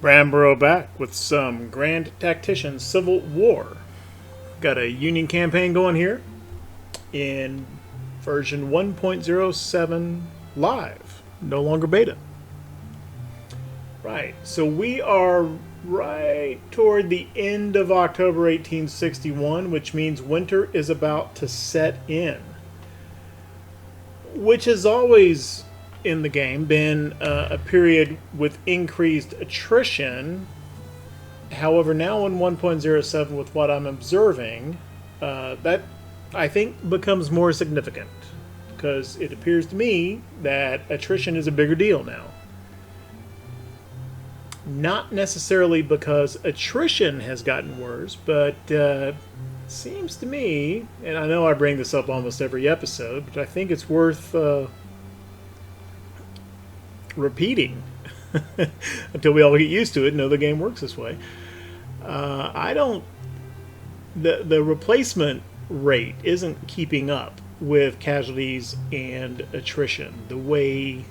Bramborough back with some Grand Tactician Civil War. Got a Union campaign going here in version 1.07 live, no longer beta. Right, so we are right toward the end of October 1861, which means winter is about to set in. Which has always in the game been a period with increased attrition. However, now in 1.07, with what I'm observing, that I think becomes more significant because it appears to me that attrition is a bigger deal now. Not necessarily because attrition has gotten worse, but seems to me, and I know I bring this up almost every episode, but I think it's worth repeating until we all get used to it and know the game works this way. I don't. The replacement rate isn't keeping up with casualties and attrition the way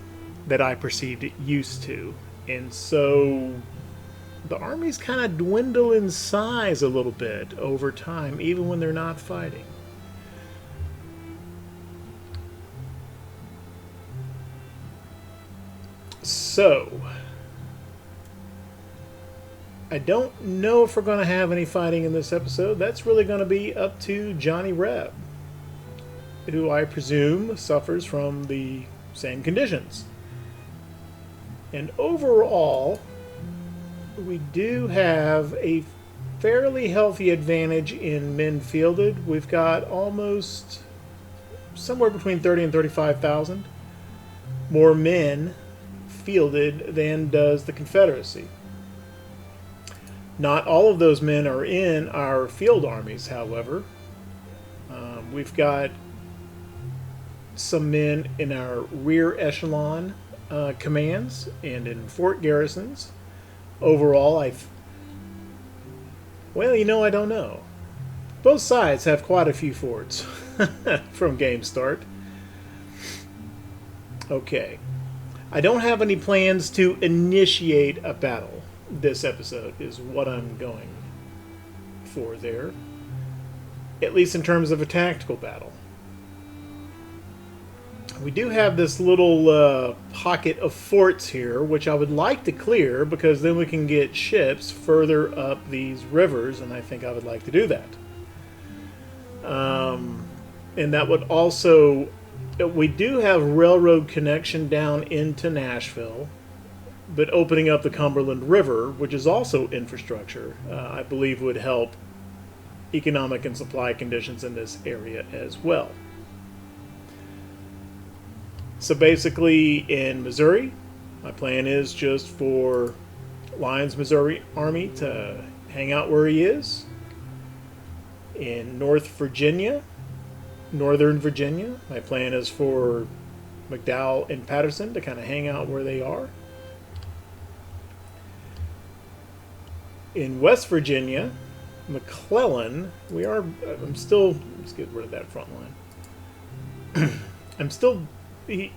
that I perceived it used to. And so the armies kind of dwindle in size a little bit over time, even when they're not fighting. So, I don't know if we're going to have any fighting in this episode. That's really going to be up to Johnny Reb, who I presume suffers from the same conditions. And overall, we do have a fairly healthy advantage in men fielded. We've got almost somewhere between 30 and 35,000 more men fielded than does the Confederacy. Not all of those men are in our field armies, however. We've got some men in our rear echelon commands and in fort garrisons. Overall, I don't know. Both sides have quite a few forts from game start. Okay. I don't have any plans to initiate a battle this episode, is what I'm going for there. At least in terms of a tactical battle. We do have this little pocket of forts here, which I would like to clear because then we can get ships further up these rivers, and I think I would like to do that. And that would also... We do have railroad connection down into Nashville, but opening up the Cumberland River, which is also infrastructure, I believe would help economic and supply conditions in this area as well. So basically in Missouri, my plan is just for Lyons, Missouri Army to hang out where he is. In Northern Virginia, my plan is for McDowell and Patterson to kind of hang out where they are. In West Virginia, McClellan, let's get rid of that front line. I'm still... He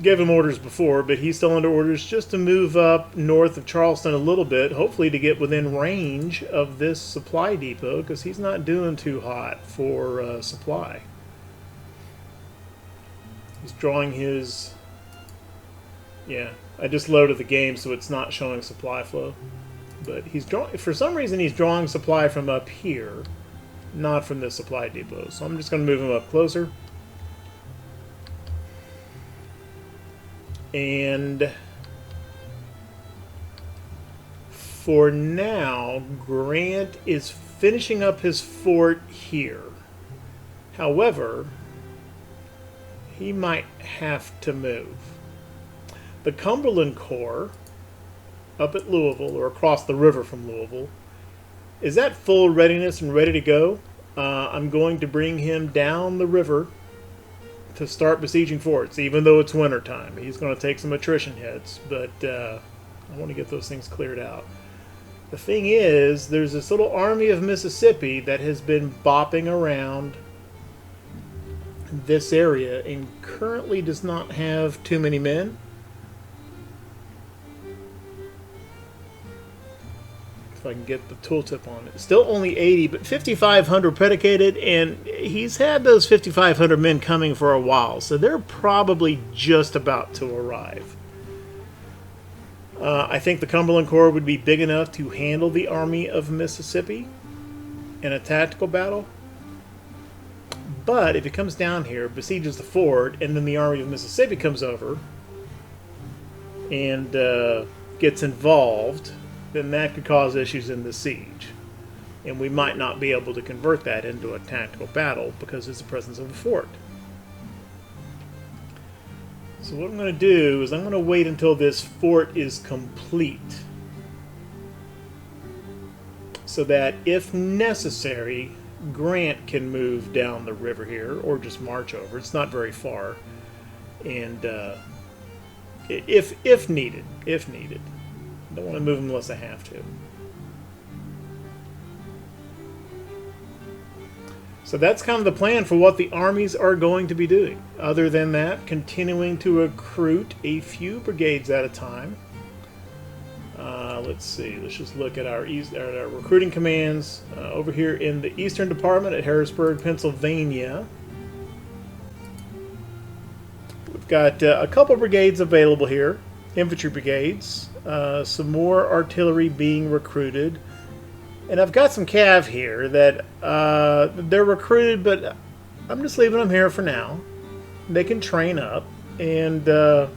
gave him orders before, but he's still under orders just to move up north of Charleston a little bit, hopefully to get within range of this supply depot, because he's not doing too hot for supply. He's drawing his... Yeah, I just loaded the game so it's not showing supply flow. But he's drawing... For some reason he's drawing supply from up here, not from this supply depot. So I'm just going to move him up closer. And for now, Grant is finishing up his fort here. However, he might have to move. The Cumberland Corps up at Louisville, or across the river from Louisville, is at full readiness and ready to go. I'm going to bring him down the river to start besieging forts, even though it's wintertime. He's going to take some attrition hits, but I want to get those things cleared out. The thing is, there's this little army of Mississippi that has been bopping around this area and currently does not have too many men. if I can get the tooltip on it. Still only 80, but 5,500 predicated, and he's had those 5,500 men coming for a while, so they're probably just about to arrive. I think the Cumberland Corps would be big enough to handle the Army of Mississippi in a tactical battle. But if it comes down here, besieges the fort, and then the Army of Mississippi comes over and gets involved, then that could cause issues in the siege. And we might not be able to convert that into a tactical battle because it's the presence of a fort. So what I'm going to do is I'm going to wait until this fort is complete, so that if necessary, Grant can move down the river here, or just march over. It's not very far, and if needed, I don't want to move him unless I have to. So that's kind of the plan for what the armies are going to be doing. Other than that, continuing to recruit a few brigades at a time. Let's see. Let's just look at our recruiting commands over here in the Eastern Department at Harrisburg, Pennsylvania. We've got a couple brigades available here, infantry brigades. Some more artillery being recruited. And I've got some cav here that they're recruited, but I'm just leaving them here for now. They can train up, and I've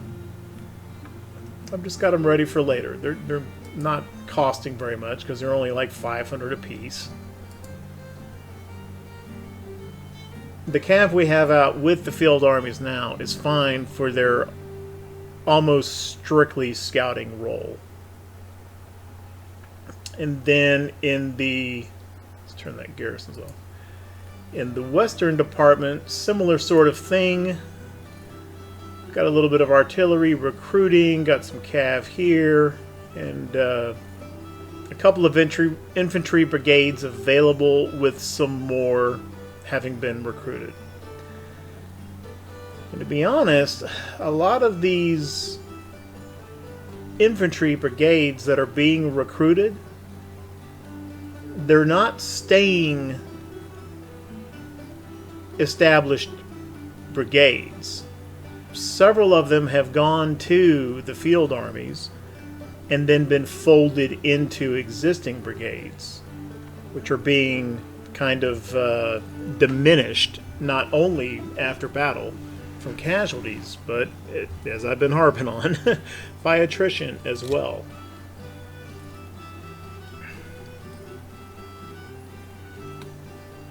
just got them ready for later. They're not costing very much because they're only like 500 apiece. The cav we have out with the field armies now is fine for their almost strictly scouting role. And then in the, let's turn that garrisons off. In the Western Department, similar sort of thing. Got a little bit of artillery recruiting, got some cav here, and a couple of infantry brigades available, with some more having been recruited. And to be honest, a lot of these infantry brigades that are being recruited, they're not staying established brigades. Several of them have gone to the field armies and then been folded into existing brigades, which are being kind of diminished, not only after battle from casualties, but as I've been harping on, by attrition as well.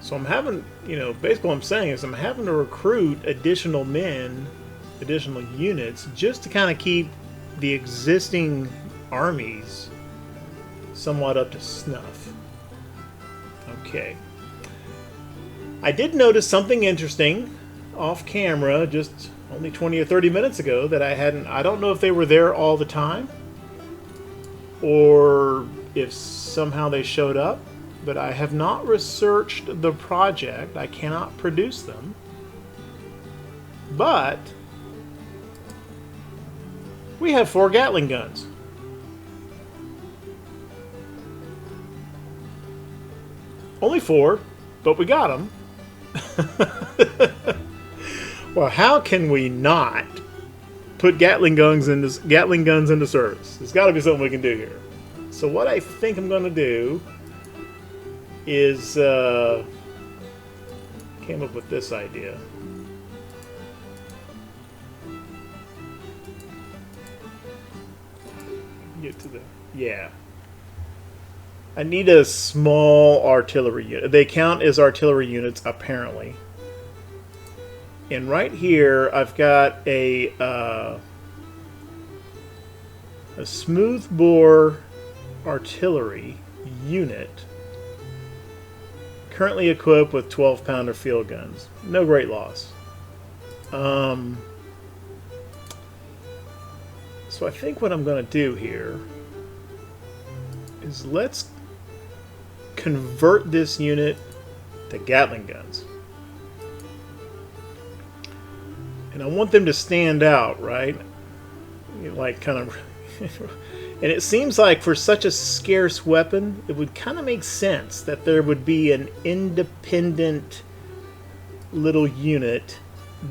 So I'm having, basically what I'm saying is I'm having to recruit additional men, additional units, just to kind of keep the existing armies somewhat up to snuff. Okay. I did notice something interesting off camera just only 20 or 30 minutes ago that I don't know if they were there all the time or if somehow they showed up. But I have not researched the project. I cannot produce them. But we have 4 Gatling guns. Only 4, but we got them. Well, how can we not put Gatling guns into service? There's got to be something we can do here. So what I think I'm going to do is came up with this idea. Get to the I need a small artillery unit. They count as artillery units apparently. And right here I've got a smoothbore artillery unit, currently equipped with 12-pounder field guns. No great loss. So I think what I'm going to do here is let's convert this unit to Gatling guns. And I want them to stand out, right? Like kind of And it seems like for such a scarce weapon, it would kind of make sense that there would be an independent little unit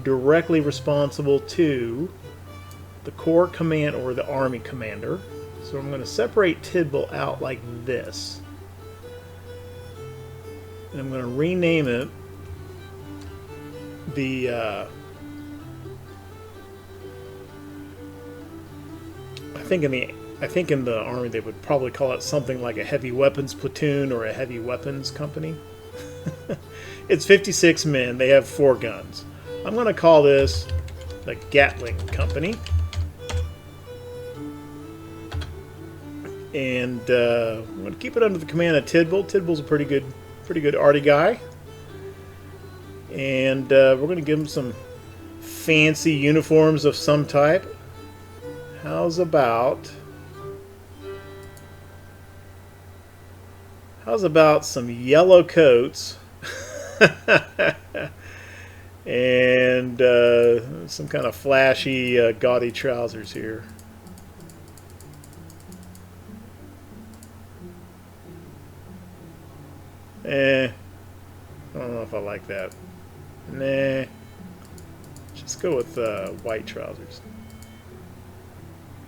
directly responsible to the Corps Command or the Army Commander. So I'm going to separate Tidball out like this. And I'm going to rename it the I think in the Army they would probably call it something like a heavy weapons platoon or a heavy weapons company. It's 56 men. They have 4 guns. I'm going to call this the Gatling Company. And I'm going to keep it under the command of Tidball. Tidball's a pretty good arty guy. And we're going to give him some fancy uniforms of some type. How's about some yellow coats and some kind of flashy, gaudy trousers here? I don't know if I like that. Nah. Just go with white trousers.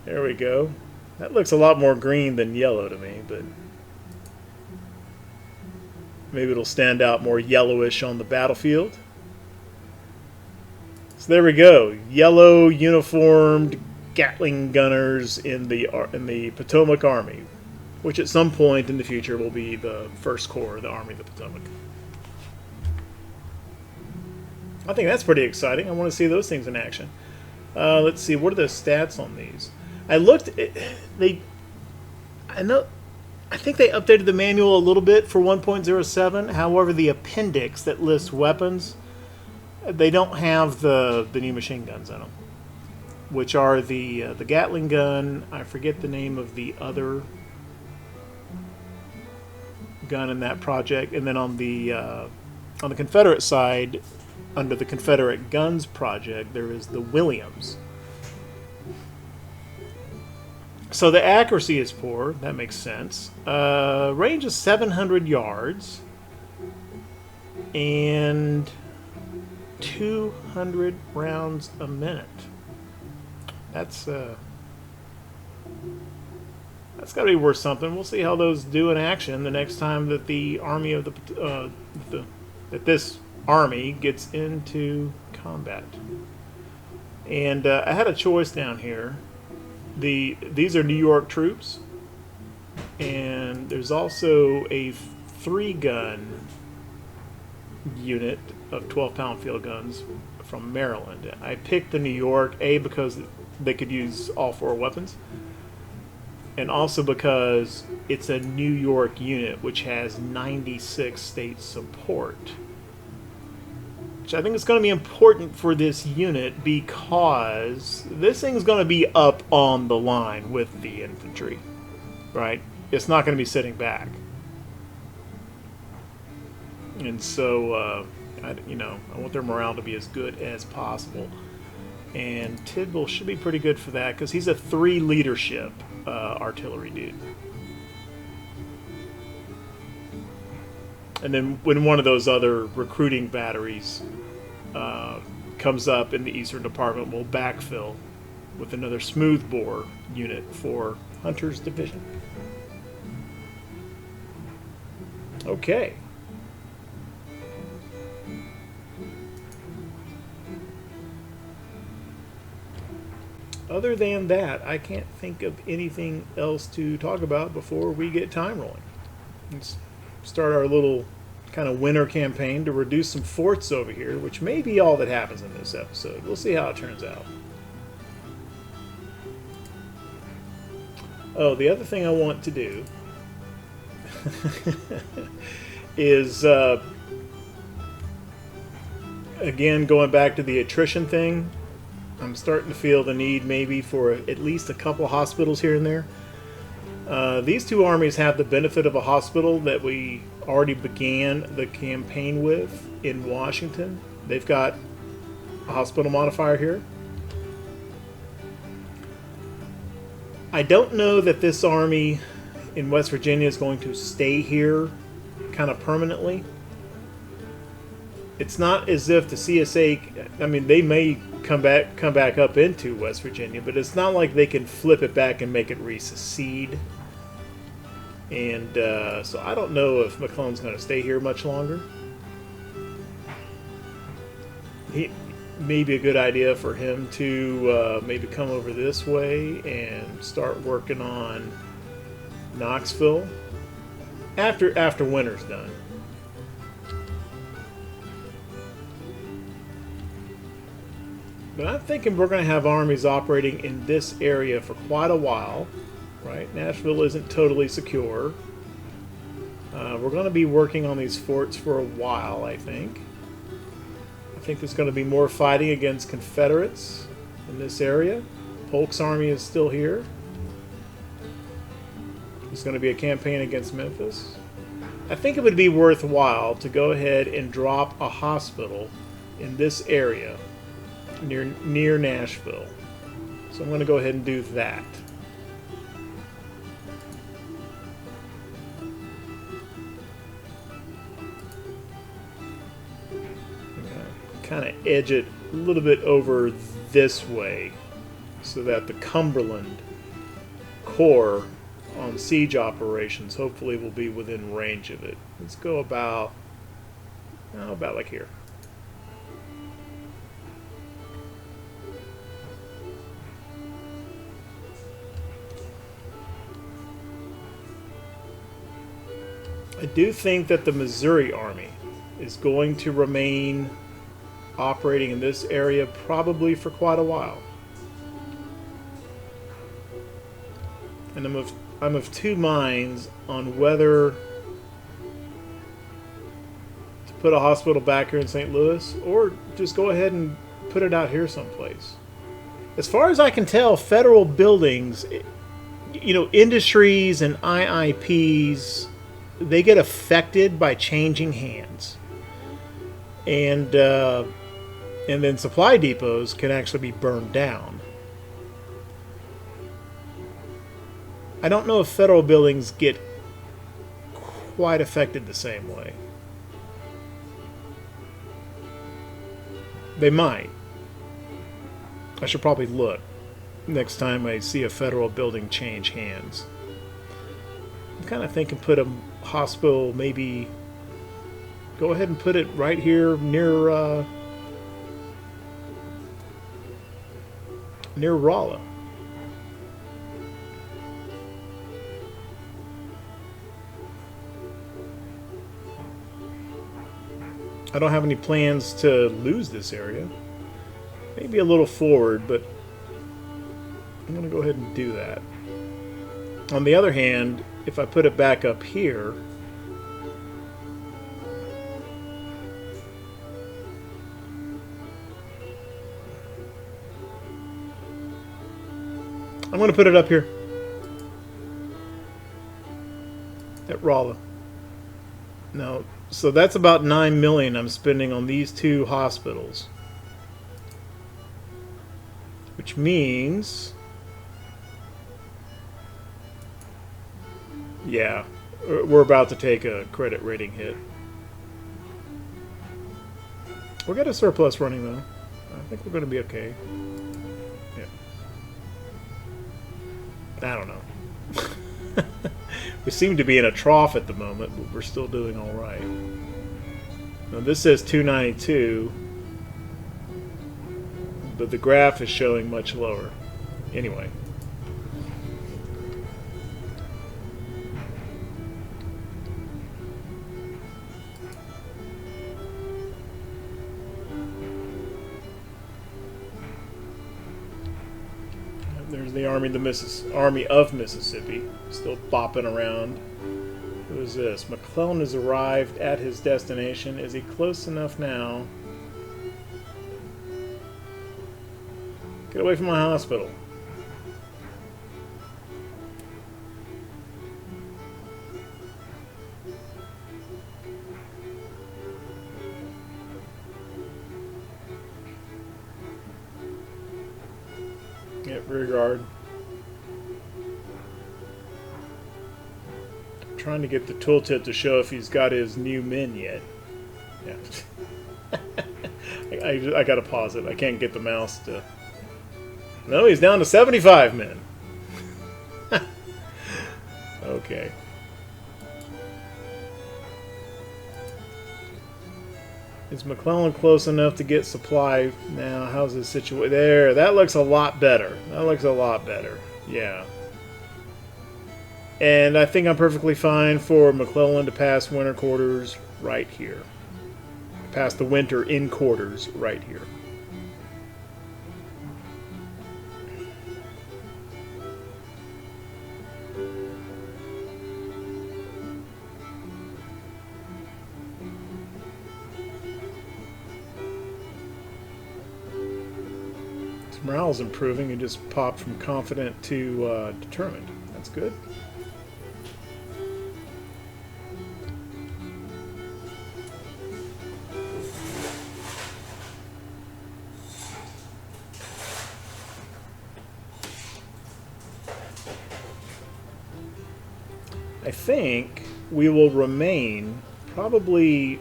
There we go. That looks a lot more green than yellow to me, but maybe it'll stand out more yellowish on the battlefield. So there we go. Yellow uniformed Gatling gunners in the Potomac Army, which at some point in the future will be the First Corps of the Army of the Potomac. I think that's pretty exciting. I want to see those things in action. Let's see, what are the stats on these? I looked. I think they updated the manual a little bit for 1.07. However, the appendix that lists weapons, they don't have the new machine guns in them, which are the Gatling gun. I forget the name of the other gun in that project, and then on the Confederate side, under the Confederate Guns project, there is the Williams. So the accuracy is poor. That makes sense. Range is 700 yards and 200 rounds a minute. That's got to be worth something. We'll see how those do in action the next time that the army of that this army gets into combat. And I had a choice down here. These are New York troops, and there's also a 3-gun unit of 12-pound field guns from Maryland. I picked the New York, A, because they could use all 4 weapons, and also because it's a New York unit which has 96 state support. I think it's going to be important for this unit because this thing's going to be up on the line with the infantry, right? It's not going to be sitting back. And so, I want their morale to be as good as possible. And Tidball should be pretty good for that because he's a 3 leadership artillery dude. And then when one of those other recruiting batteries comes up in the Eastern Department, we'll backfill with another smoothbore unit for Hunter's Division. Okay. Other than that, I can't think of anything else to talk about before we get time rolling. Let's start our little kind of winter campaign to reduce some forts over here, which may be all that happens in this episode. We'll see how it turns out. Oh, the other thing I want to do is, again, going back to the attrition thing, I'm starting to feel the need maybe for at least a couple hospitals here and there. These 2 armies have the benefit of a hospital that we already began the campaign with in Washington. They've got a hospital modifier here. I don't know that this army in West Virginia is going to stay here kind of permanently. It's not as if the CSA, I mean, they may come back up into West Virginia, but it's not like they can flip it back and make it resecede. And so I don't know if McClellan's going to stay here much longer. He may be a good idea for him to maybe come over this way and start working on Knoxville after winter's done. But I'm thinking we're going to have armies operating in this area for quite a while, right? Nashville isn't totally secure. We're going to be working on these forts for a while, I think. I think there's going to be more fighting against Confederates in this area. Polk's army is still here. There's going to be a campaign against Memphis. I think it would be worthwhile to go ahead and drop a hospital in this area near Nashville. So I'm going to go ahead and do that. Kind of edge it a little bit over this way so that the Cumberland Corps on siege operations hopefully will be within range of it. Let's go about like here. I do think that the Missouri Army is going to remain operating in this area probably for quite a while. And I'm of two minds on whether to put a hospital back here in St. Louis or just go ahead and put it out here someplace. As far as I can tell, federal buildings, you know, industries and IIPs, they get affected by changing hands. And then supply depots can actually be burned down. I don't know if federal buildings get quite affected the same way. They might. I should probably look next time I see a federal building change hands. I'm kind of thinking put a hospital, maybe go ahead and put it right here near Rolla. I don't have any plans to lose this area. Maybe a little forward, but I'm going to go ahead and do that. On the other hand, if I put it back up here, I'm going to put it up here at Rolla. Now, so that's about $9 million I'm spending on these two hospitals, which means, yeah, we're about to take a credit rating hit. We'll get a surplus running though. I think we're going to be okay. I don't know. We seem to be in a trough at the moment, but we're still doing all right. Now this says 292, but the graph is showing much lower. Anyway. There's the Army of Mississippi, still bopping around. Who is this? McClellan has arrived at his destination. Is he close enough now? Get away from my hospital. Rear guard. trying to get the tooltip to show if he's got his new men yet. Yeah. I gotta pause it. I can't get the mouse to... No, he's down to 75 men. Okay. Is McClellan close enough to get supply now? How's his situation? There, that looks a lot better. That looks a lot better. Yeah. And I think I'm perfectly fine for McClellan to pass winter quarters right here. Pass the winter in quarters right here. Morale's improving. It just popped from confident to determined. That's good. I think we will remain probably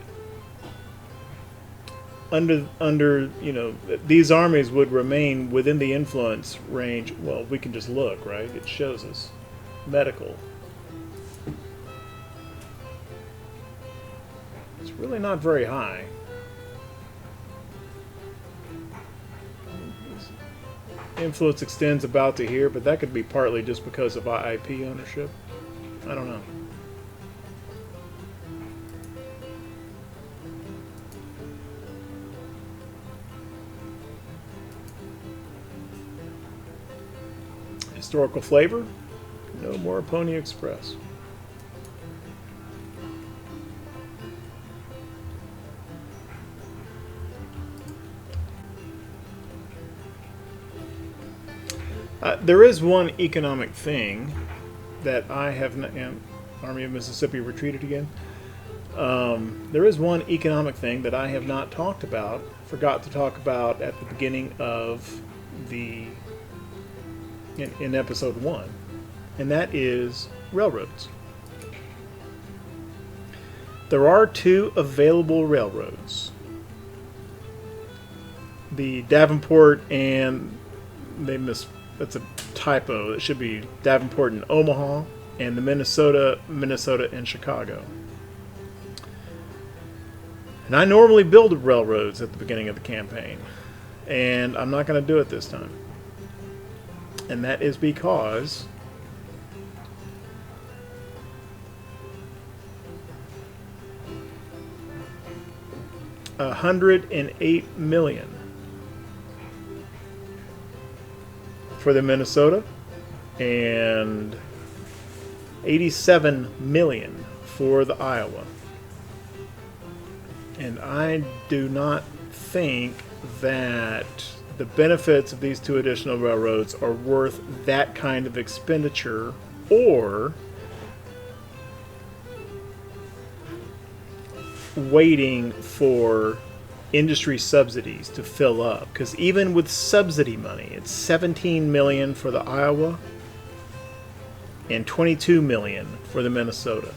under you know, these armies would remain within the influence range. Well, we can just look, right? It shows us medical. It's really not very high. Influence extends about to here, but that could be partly just because of IP ownership. I don't know. Historical flavor? No more Pony Express. There is one economic thing that I have not... Army of Mississippi retreated again. There is one economic thing that I have not talked about, forgot to talk about at the beginning of the... in episode 1, and that is railroads. There are 2 available railroads. The Davenport and that's a typo. It should be Davenport and Omaha, and the Minnesota and Chicago. And I normally build railroads at the beginning of the campaign, and I'm not going to do it this time. And that is because $108 million for the Minnesota and $87 million for the Iowa. And I do not think that the benefits of these 2 additional railroads are worth that kind of expenditure, or waiting for industry subsidies to fill up. Because even with subsidy money, it's $17 million for the Iowa and $22 million for the Minnesota.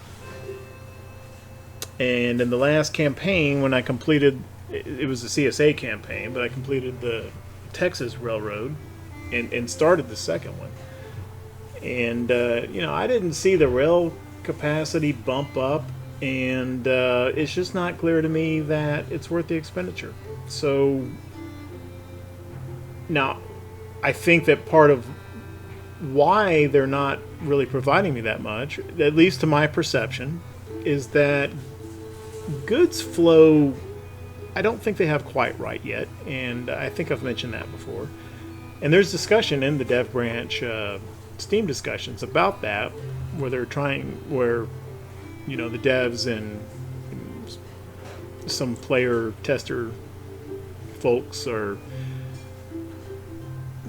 And in the last campaign, when I completed, it was a CSA campaign, but I completed the Texas Railroad and started the second one. And, you know, I didn't see the rail capacity bump up, and it's just not clear to me that it's worth the expenditure. So, now, I think that part of why they're not really providing me that much, at least to my perception, is that goods flow, I don't think they have quite right yet, and I think I've mentioned that before. And there's discussion in the dev branch, Steam discussions about that, where they're trying, where, you know, the devs and some player tester folks are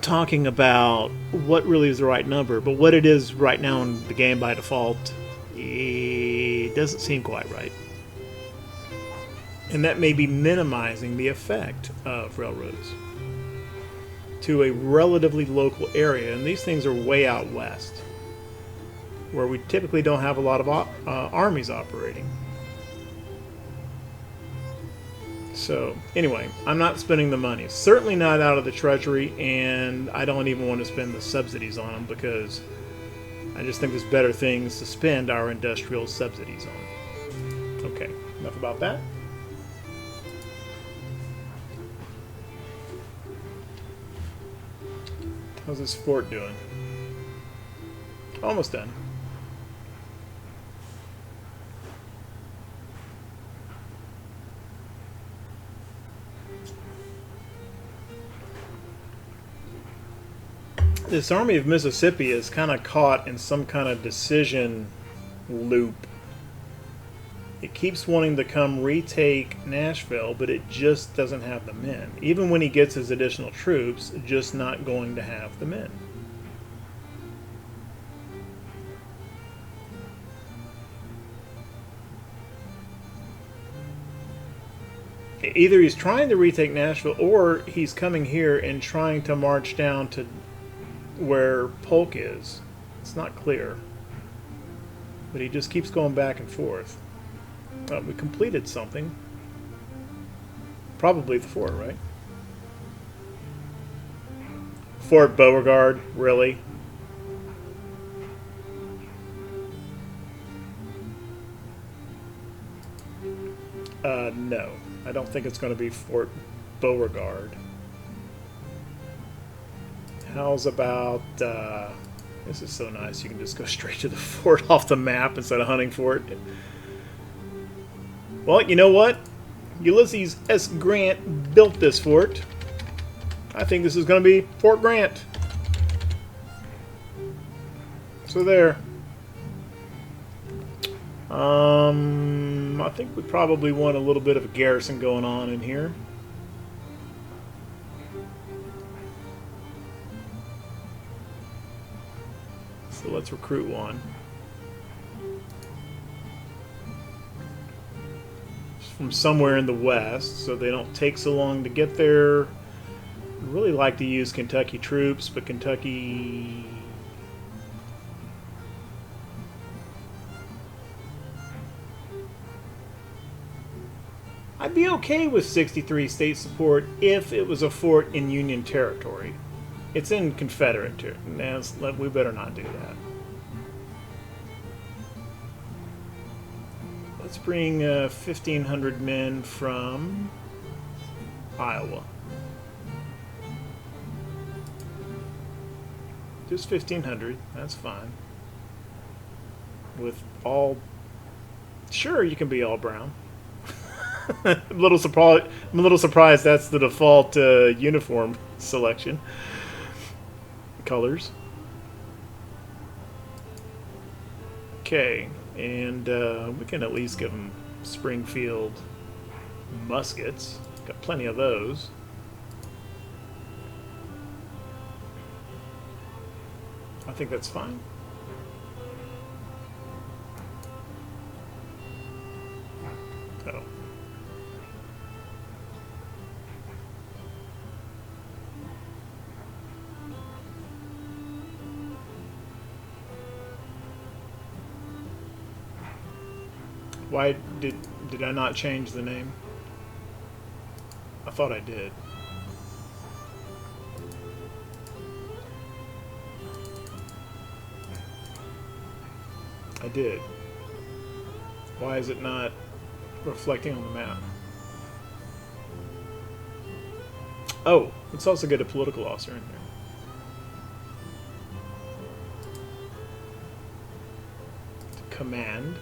talking about what really is the right number, but what it is right now in the game by default, it doesn't seem quite right. And that may be minimizing the effect of railroads to a relatively local area, and these things are way out west. where we typically don't have a lot of armies operating. So, anyway, I'm not spending the money. Certainly not out of the treasury, and I don't even want to spend the subsidies on them because I just think there's better things to spend our industrial subsidies on. Okay, enough about that. How's this fort doing? Almost done. This Army of Mississippi is kind of caught in some kind of decision loop. It keeps wanting to come retake Nashville, but it just doesn't have the men. Even when he gets his additional troops, just not going to have the men. Either he's trying to retake Nashville, or he's coming here and trying to march down to where Polk is. It's not clear. But he just keeps going back and forth. We completed something. Probably the fort, right? Fort Beauregard, really? No. I don't think it's going to be Fort Beauregard. How's about... this is so nice. You can just go straight to the fort off the map instead of hunting for it. Well, you know what? Ulysses S. Grant built this fort. I think this is going to be Fort Grant. So there. I think we probably want a little bit of a garrison going on in here. So let's recruit one. From somewhere in the west, so they don't take so long to get there. I'd really like to use Kentucky troops, but Kentucky... I'd be okay with 63 state support if it was a fort in Union territory. It's in Confederate territory. We better not do that. Let's bring 1,500 men from Iowa. Just 1,500. That's fine. With all... Sure, you can be all brown. I'm a little surprised that's the default uniform selection. Colors. Okay, and we can at least give them Springfield muskets. Got plenty of those. I think that's fine. Oh. Why did I not change the name? I thought I did. I did. Why is it not reflecting on the map? Oh, let's also get a political officer in there. Command.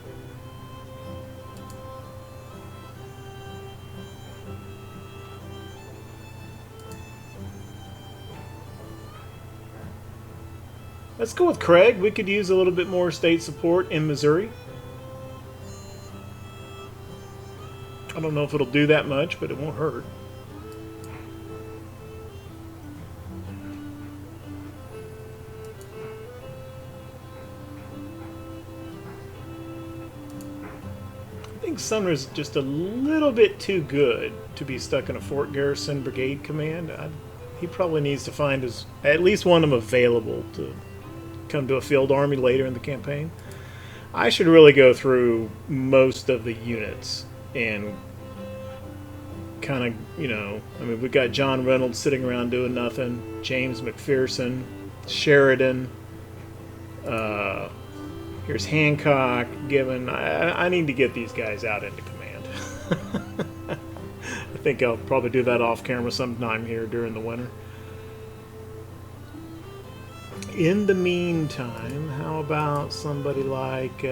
Let's go with Craig. We could use a little bit more state support in Missouri. I don't know if it'll do that much, but it won't hurt. I think Sumner's just a little bit too good to be stuck in a Fort Garrison Brigade command. He probably needs to find at least one of them available to come to a field army later in the campaign. I should really go through most of the units and kind of, you know, I mean, we've got John Reynolds sitting around doing nothing, James McPherson, Sheridan, here's Hancock, Gibbon. I need to get these guys out into command. I think I'll probably do that off camera sometime here during the winter. In the meantime, how about somebody like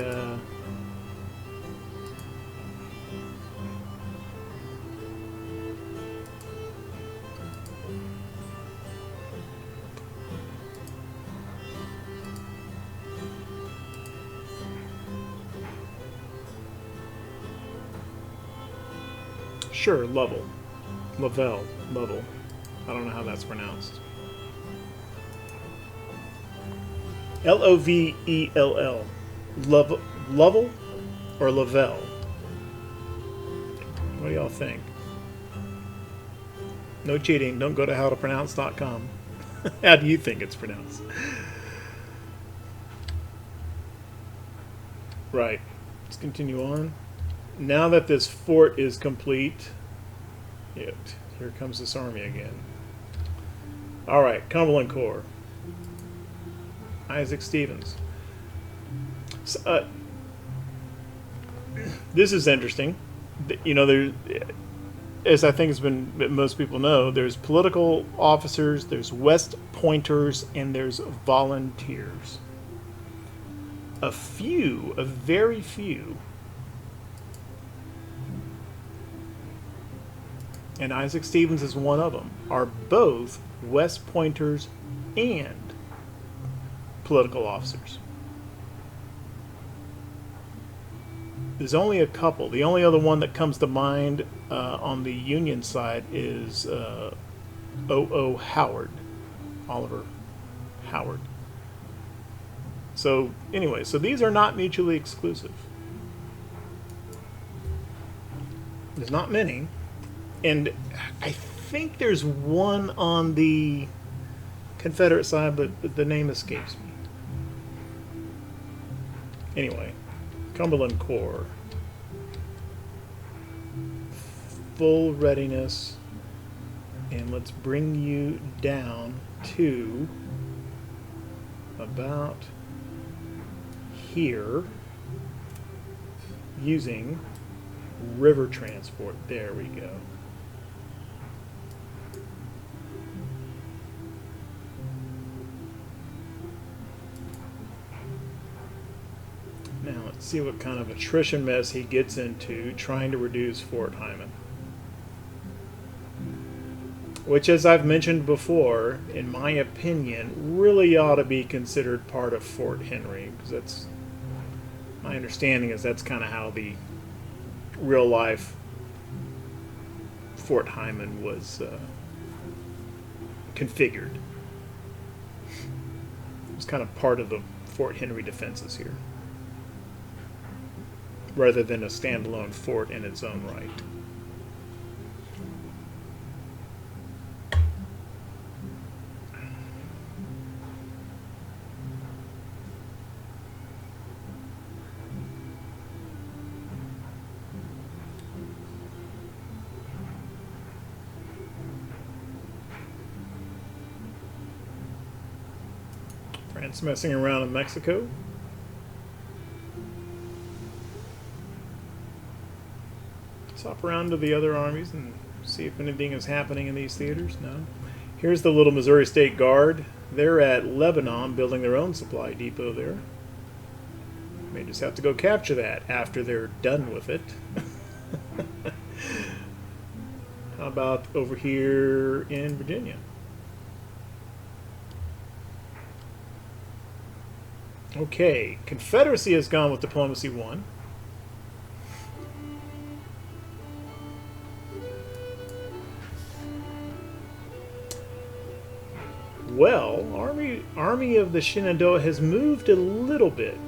sure, Lovell. Lovell. I don't know how that's pronounced. Lovell. Lovell or Lavelle? What do y'all think? No cheating. Don't go to howtopronounce.com. How do you think it's pronounced? Right. Let's continue on. Now that this fort is complete, here comes this army again. All right, Cumberland Corps. Isaac Stevens. So, this is interesting. You know, there, as I think has been most people know, there's political officers, there's West Pointers, and there's volunteers. A very few, and Isaac Stevens is one of them, are both West Pointers and political officers. There's only a couple. The only other one that comes to mind on the Union side is O.O. Howard, Oliver Howard. So anyway, so these are not mutually exclusive. There's not many, and I think there's one on the Confederate side, but the name escapes me. Anyway, Cumberland Corps. Full readiness. And let's bring you down to about here using river transport. There we go. Now let's see what kind of attrition mess he gets into trying to reduce Fort Hyman. Which, as I've mentioned before, in my opinion, really ought to be considered part of Fort Henry, because that's my understanding is that's kind of how the real life Fort Hyman was configured. It was kind of part of the Fort Henry defenses here, rather than a standalone fort in its own right. France messing around in Mexico. Let's hop around to the other armies and see if anything is happening in these theaters. No. Here's the little Missouri State Guard. They're at Lebanon building their own supply depot there. May just have to go capture that after they're done with it. How about over here in Virginia? Okay, Confederacy has gone with Diplomacy 1. Well, Army of the Shenandoah has moved a little bit.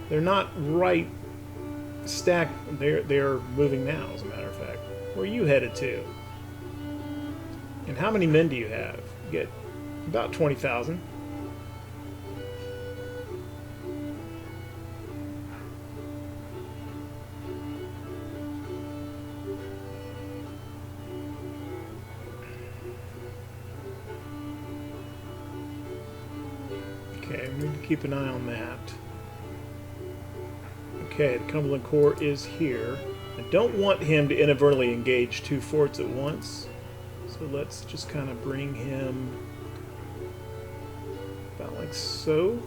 They're not right stacked. They're moving now, as a matter of fact. Where are you headed to? And how many men do you have? You get about 20,000. we need to keep an eye on that. Okay, the Cumberland Corps is here. I don't want him to inadvertently engage 2 forts at once. So let's just kind of bring him about like so.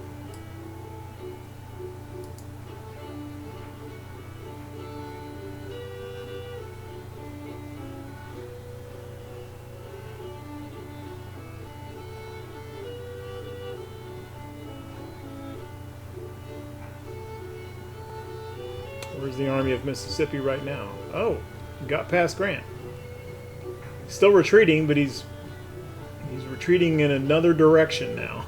Where's the Army of Mississippi right now? Oh, got past Grant. Still retreating, but he's retreating in another direction now.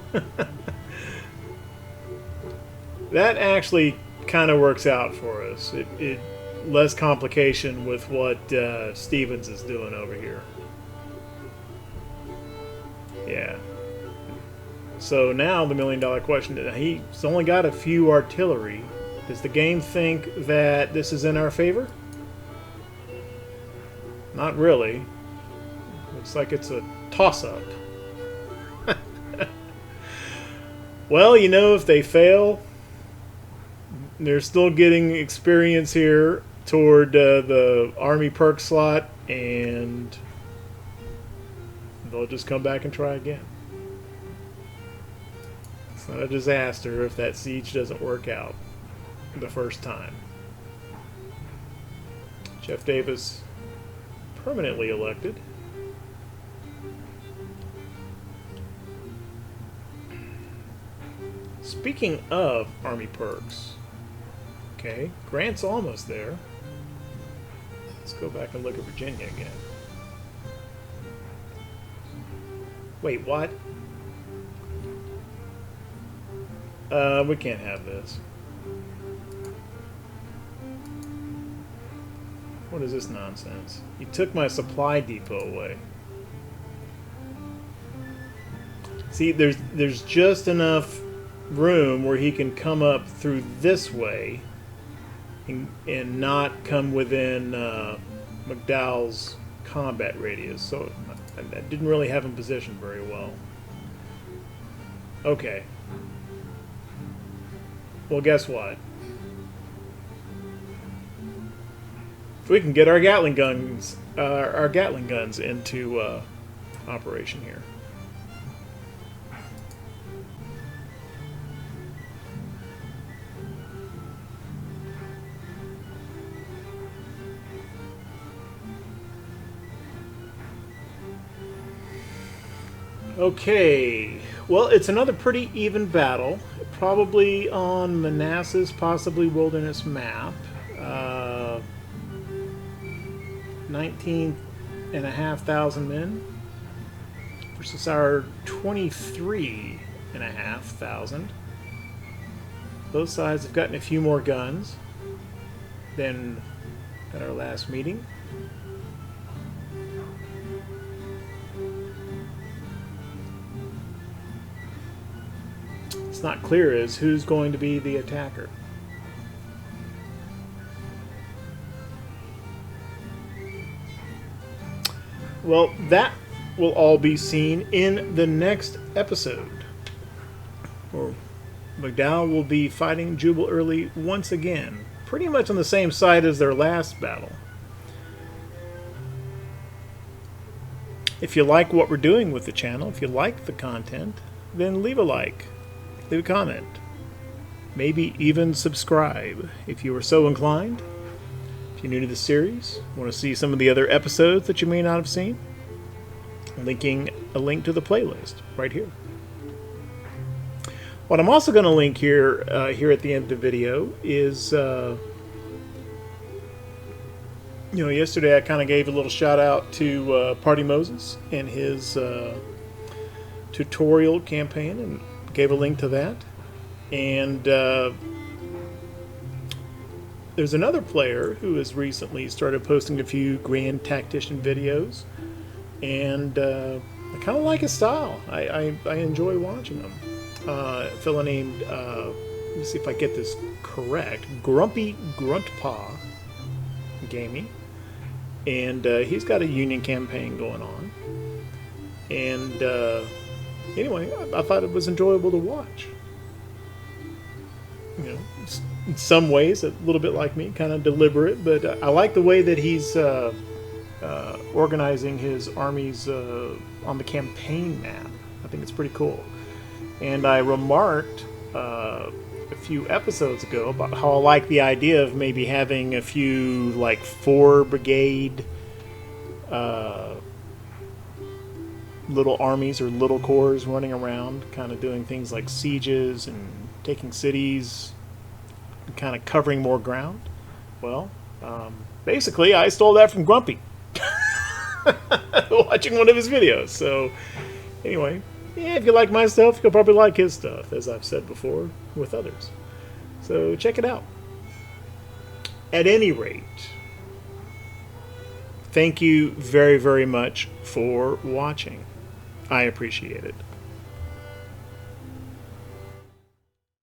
That actually kind of works out for us. It less complication with what Stevens is doing over here. Yeah. So now the $1,000,000 question is, he's only got a few artillery. Does the game think that this is in our favor? Not really. Looks like it's a toss-up. Well, you know, if they fail, they're still getting experience here toward the Army perk slot, and they'll just come back and try again. It's not a disaster if that siege doesn't work out the first time. Jeff Davis permanently elected. Speaking of Army perks, okay, Grant's almost there. Let's go back and look at Virginia again. Wait, what? We can't have this. What is this nonsense? You took my supply depot away. See, there's just enough room where he can come up through this way and not come within McDowell's combat radius. So I didn't really have him positioned very well. Okay. Well, guess what? If we can get our Gatling guns into operation here. Okay, well, it's another pretty even battle, probably on Manassas, possibly Wilderness map. 19,500 men versus our 23,500. Both sides have gotten a few more guns than at our last meeting. It's not clear as who's going to be the attacker. Well, that will all be seen in the next episode, where McDowell will be fighting Jubal early once again, pretty much on the same side as their last battle. If you like what we're doing with the channel, if you like the content, then leave a like, leave a comment, maybe even subscribe if you are so inclined. If you're new to the series, want to see some of the other episodes that you may not have seen, linking a link to the playlist right here. What I'm also going to link here here at the end of the video is, yesterday I kind of gave a little shout out to Party Moses and his tutorial campaign, and gave a link to that. And there's another player who has recently started posting a few Grand Tactician videos, and I kind of like his style. I enjoy watching him. A fellow named, let me see if I get this correct, Grumpy Gruntpaw Gaming, and he's got a Union campaign going on. And anyway, I thought it was enjoyable to watch. you know, in some ways a little bit like me, kind of deliberate, but I like the way that he's organizing his armies on the campaign map. I think it's pretty cool. And I remarked a few episodes ago about how I like the idea of maybe having a few like 4 brigade little armies or little corps running around, kind of doing things like sieges and taking cities, and kind of covering more ground. Well, basically, I stole that from Grumpy, watching one of his videos. So, anyway, yeah, if you like my stuff, you'll probably like his stuff, as I've said before with others. So check it out. At any rate, thank you very, very much for watching. I appreciate it.